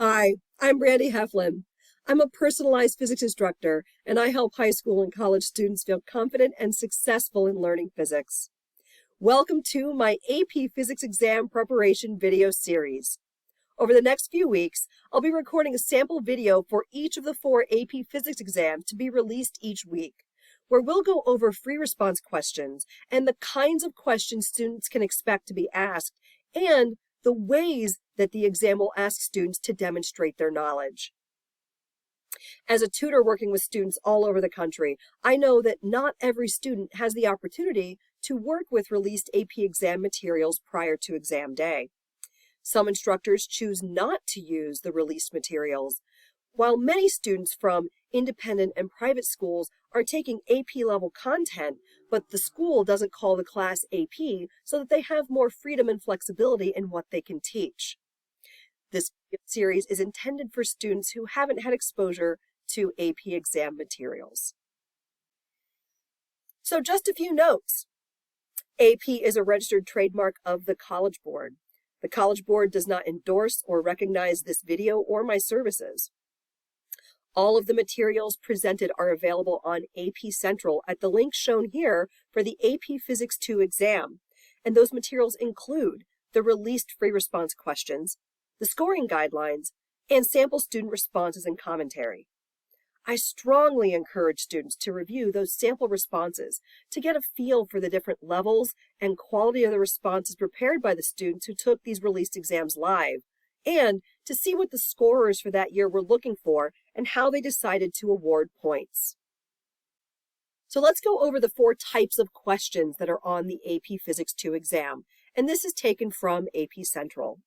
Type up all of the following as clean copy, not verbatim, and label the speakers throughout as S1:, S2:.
S1: Hi, I'm Brandy Heflin. I'm a personalized physics instructor, and I help high school and college students feel confident and successful in learning physics. Welcome to my AP Physics exam preparation video series. Over the next few weeks, I'll be recording a sample video for each of the 4 AP Physics exams to be released each week, where we'll go over free response questions and the kinds of questions students can expect to be asked, and the ways that the exam will ask students to demonstrate their knowledge. As a tutor working with students all over the country, I know that not every student has the opportunity to work with released AP exam materials prior to exam day. Some instructors choose not to use the released materials, while many students from independent and private schools are taking AP level content, but the school doesn't call the class AP so that they have more freedom and flexibility in what they can teach. This series is intended for students who haven't had exposure to AP exam materials. So just a few notes. AP is a registered trademark of the College Board. The College Board does not endorse or recognize this video or my services. All of the materials presented are available on AP Central at the link shown here for the AP Physics 2 exam, and those materials include the released free response questions, the scoring guidelines, and sample student responses and commentary. I strongly encourage students to review those sample responses to get a feel for the different levels and quality of the responses prepared by the students who took these released exams live, and to see what the scorers for that year were looking for and how they decided to award points. So let's go over the 4 types of questions that are on the AP Physics 2 exam, and this is taken from AP Central.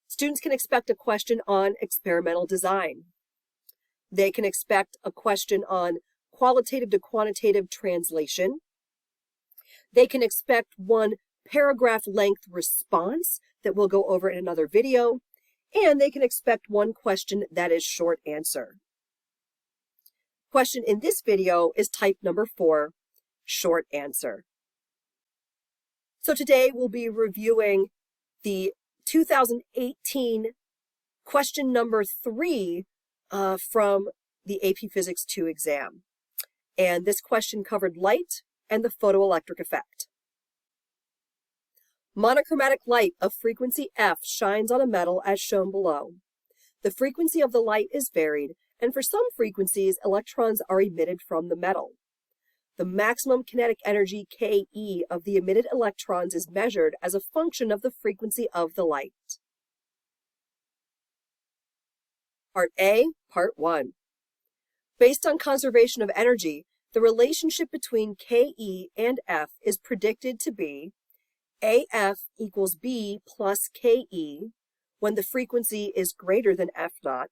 S1: Students can expect a question on experimental design. They can expect a question on qualitative to quantitative translation. They can expect one paragraph length response that we'll go over in another video, and they can expect one question that is short answer. Question in this video is type number 4, short answer. So today we'll be reviewing the 2018 question number 3 from the AP Physics 2 exam. And this question covered light and the photoelectric effect. Monochromatic light of frequency F shines on a metal as shown below. The frequency of the light is varied, and for some frequencies, electrons are emitted from the metal. The maximum kinetic energy Ke of the emitted electrons is measured as a function of the frequency of the light. Part A, Part 1. Based on conservation of energy, the relationship between Ke and F is predicted to be AF equals B plus Ke when the frequency is greater than F naught,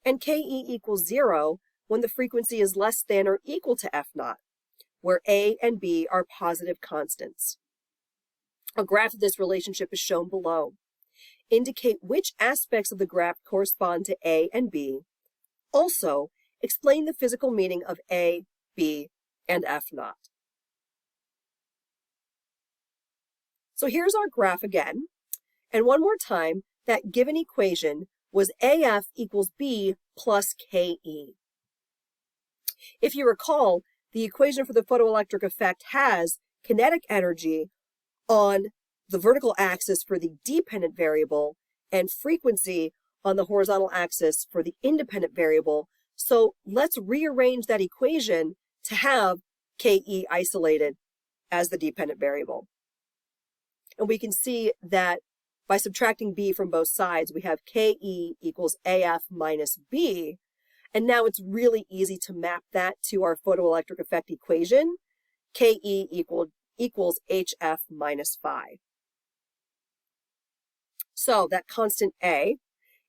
S1: and Ke equals 0 when the frequency is less than or equal to F naught, where A and B are positive constants. A graph of this relationship is shown below. Indicate which aspects of the graph correspond to A and B. Also, explain the physical meaning of A, B, and F naught. So here's our graph again. And one more time, that given equation was AF equals B plus Ke. If you recall, the equation for the photoelectric effect has kinetic energy on the vertical axis for the dependent variable and frequency on the horizontal axis for the independent variable. So let's rearrange that equation to have Ke isolated as the dependent variable. And we can see that by subtracting B from both sides, we have Ke equals AF minus B. And now it's really easy to map that to our photoelectric effect equation. Ke equals HF minus phi. So that constant A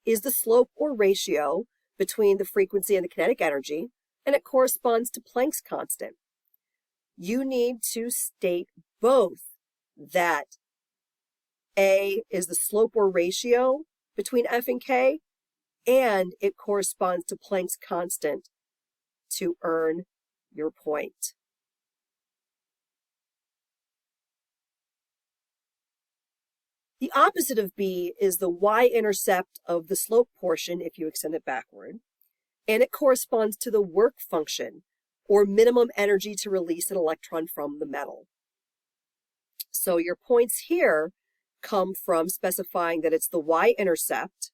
S1: is the slope or ratio between the frequency and the kinetic energy, and it corresponds to Planck's constant. You need to state both that A is the slope or ratio between F and K, and it corresponds to Planck's constant to earn your point. The opposite of B is the y-intercept of the slope portion if you extend it backward, and it corresponds to the work function, or minimum energy to release an electron from the metal. So your points here come from specifying that it's the y-intercept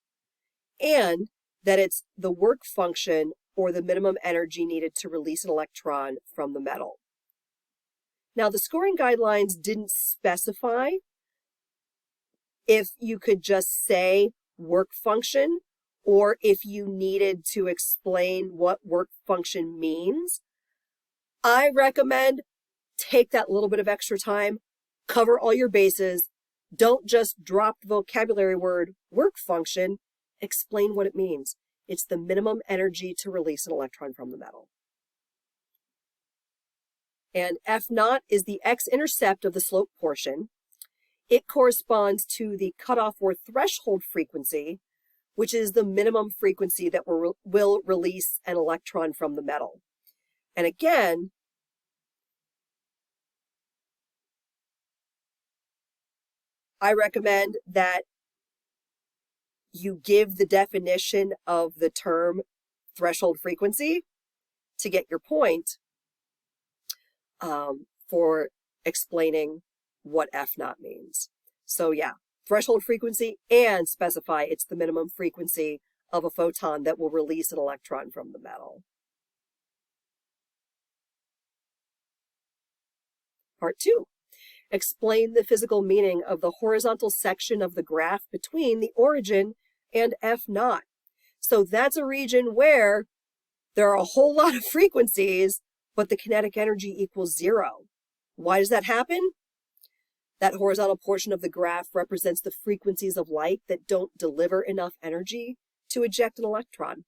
S1: and that it's the work function or the minimum energy needed to release an electron from the metal. Now, the scoring guidelines didn't specify if you could just say work function or if you needed to explain what work function means. I recommend take that little bit of extra time, cover all your bases. Don't just drop the vocabulary word work function, explain what it means. It's the minimum energy to release an electron from the metal. And F naught is the x-intercept of the slope portion. It corresponds to the cutoff or threshold frequency, which is the minimum frequency that will release an electron from the metal. And again, I recommend that you give the definition of the term threshold frequency to get your point for explaining what F naught means. So yeah, threshold frequency, and specify it's the minimum frequency of a photon that will release an electron from the metal. Part 2. Explain the physical meaning of the horizontal section of the graph between the origin and F naught. So that's a region where there are a whole lot of frequencies, but the kinetic energy equals 0. Why does that happen? That horizontal portion of the graph represents the frequencies of light that don't deliver enough energy to eject an electron.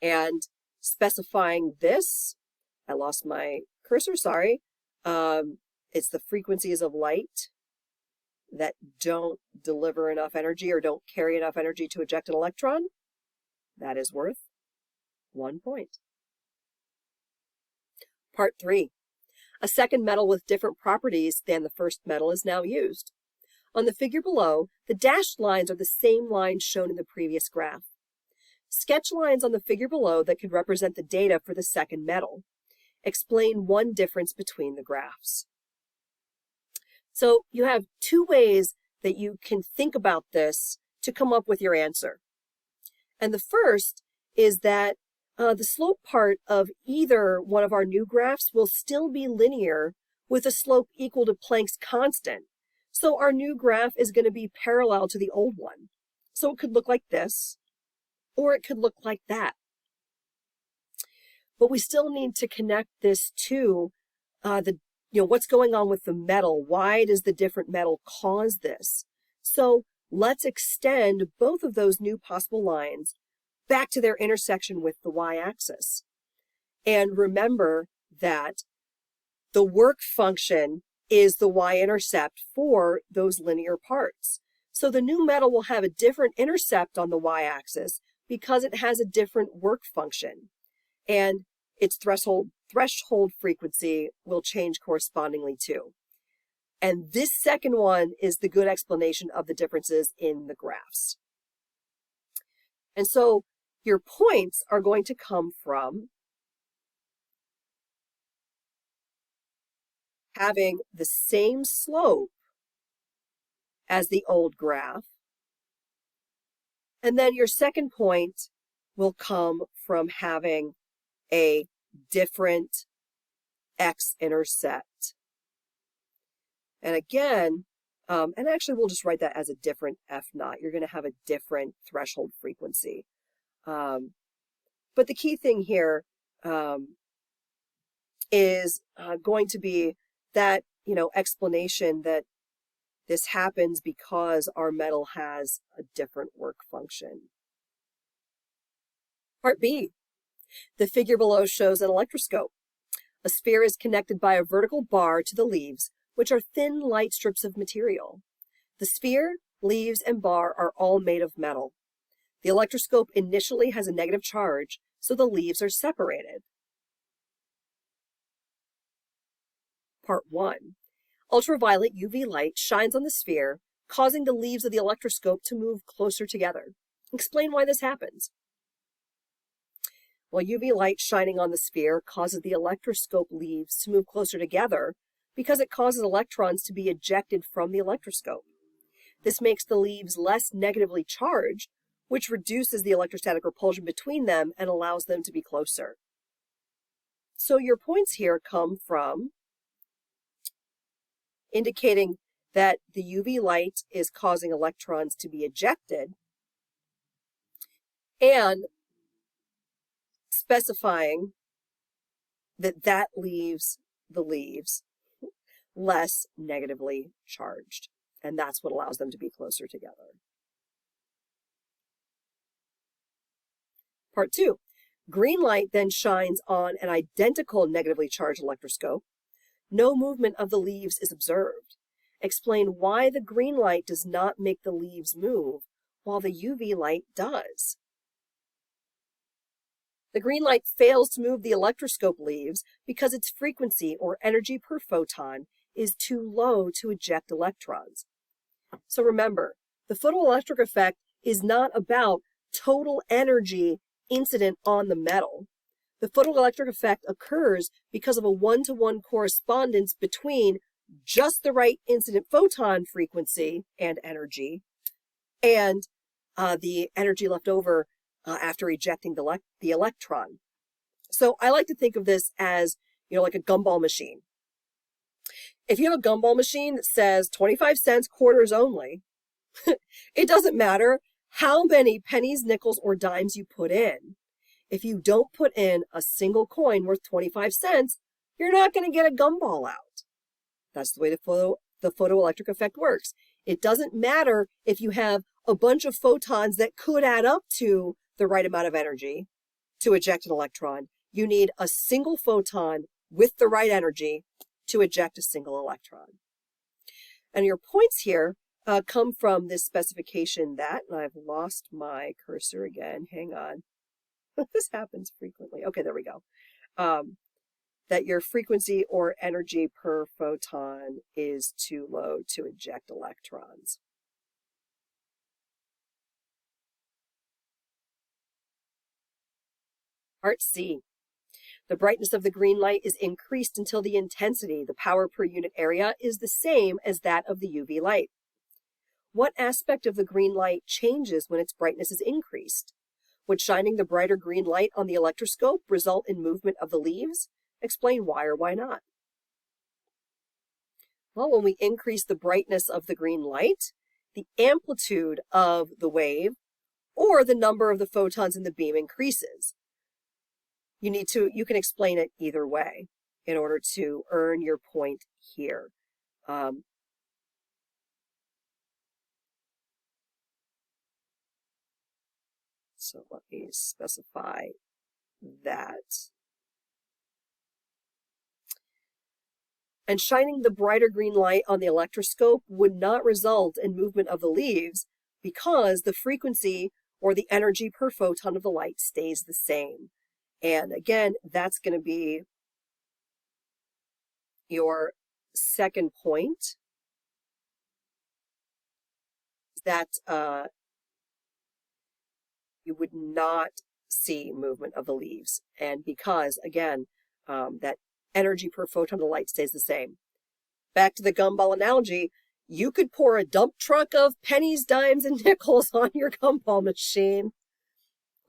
S1: And specifying this, I lost my cursor, sorry. It's the frequencies of light that don't deliver enough energy or don't carry enough energy to eject an electron. That is worth 1 point. Part 3. A second metal with different properties than the first metal is now used. On the figure below, the dashed lines are the same lines shown in the previous graph. Sketch lines on the figure below that could represent the data for the second metal. Explain one difference between the graphs. So you have two ways that you can think about this to come up with your answer. And the first is that the slope part of either one of our new graphs will still be linear with a slope equal to Planck's constant. So our new graph is going to be parallel to the old one. So it could look like this, or it could look like that. But we still need to connect this to what's going on with the metal. Why does the different metal cause this? So let's extend both of those new possible lines back to their intersection with the y-axis. And remember that the work function is the y-intercept for those linear parts. So the new metal will have a different intercept on the y-axis because it has a different work function. And its threshold frequency will change correspondingly too. And this second one is the good explanation of the differences in the graphs. And so your points are going to come from having the same slope as the old graph. And then your second point will come from having a different x-intercept. And again, and actually we'll just write that as a different F naught. You're going to have a different threshold frequency. But the key thing here is going to be that, explanation that this happens because our metal has a different work function. Part B. The figure below shows an electroscope. A sphere is connected by a vertical bar to the leaves, which are thin light strips of material. The sphere, leaves, and bar are all made of metal. The electroscope initially has a negative charge, so the leaves are separated. Part 1. Ultraviolet UV light shines on the sphere, causing the leaves of the electroscope to move closer together. Explain why this happens. Well, UV light shining on the sphere causes the electroscope leaves to move closer together because it causes electrons to be ejected from the electroscope. This makes the leaves less negatively charged, which reduces the electrostatic repulsion between them and allows them to be closer. So your points here come from indicating that the UV light is causing electrons to be ejected and specifying that that leaves the leaves less negatively charged, and that's what allows them to be closer together. Part 2. Green light then shines on an identical negatively charged electroscope. No movement of the leaves is observed. Explain why the green light does not make the leaves move, while the UV light does. The green light fails to move the electroscope leaves because its frequency, or energy per photon, is too low to eject electrons. So remember, the photoelectric effect is not about total energy incident on the metal. The photoelectric effect occurs because of a one-to-one correspondence between just the right incident photon frequency and energy and the energy left over after ejecting the electron. So I like to think of this as, like a gumball machine. If you have a gumball machine that says 25 cents, quarters only, it doesn't matter how many pennies, nickels, or dimes you put in. If you don't put in a single coin worth 25 cents, you're not going to get a gumball out. That's the way the photoelectric effect works. It doesn't matter if you have a bunch of photons that could add up to the right amount of energy to eject an electron. You need a single photon with the right energy to eject a single electron. And your points here come from this specification that, and I've lost my cursor again, hang on. This happens frequently. Okay, there we go. That your frequency or energy per photon is too low to eject electrons. Part C. The brightness of the green light is increased until the intensity, the power per unit area, is the same as that of the UV light. What aspect of the green light changes when its brightness is increased? Would shining the brighter green light on the electroscope result in movement of the leaves? Explain why or why not. Well, when we increase the brightness of the green light, the amplitude of the wave or the number of the photons in the beam increases. You can explain it either way in order to earn your point here. So let me specify that. And shining the brighter green light on the electroscope would not result in movement of the leaves because the frequency or the energy per photon of the light stays the same. And again, that's going to be your second point, that you would not see movement of the leaves. And because, again, that energy per photon of the light stays the same. Back to the gumball analogy, you could pour a dump truck of pennies, dimes, and nickels on your gumball machine.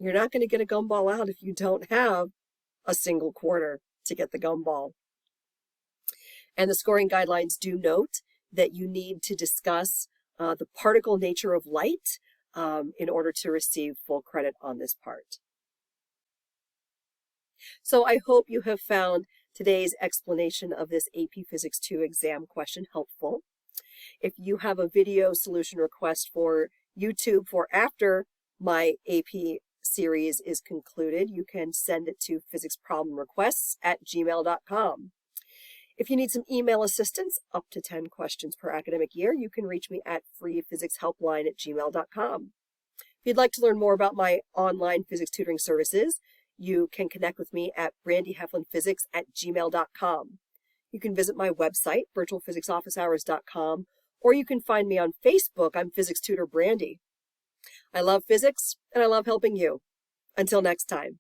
S1: You're not going to get a gumball out if you don't have a single quarter to get the gumball. And the scoring guidelines do note that you need to discuss the particle nature of light in order to receive full credit on this part. So I hope you have found today's explanation of this AP Physics 2 exam question helpful. If you have a video solution request for YouTube for after my AP series is concluded, you can send it to physicsproblemrequests@gmail.com. If you need some email assistance, up to 10 questions per academic year, you can reach me at freephysicshelpline@gmail.com. If you'd like to learn more about my online physics tutoring services, you can connect with me at brandyheflinphysics@gmail.com. You can visit my website, virtualphysicsofficehours.com, or you can find me on Facebook. I'm Physics Tutor Brandy. I love physics, and I love helping you. Until next time.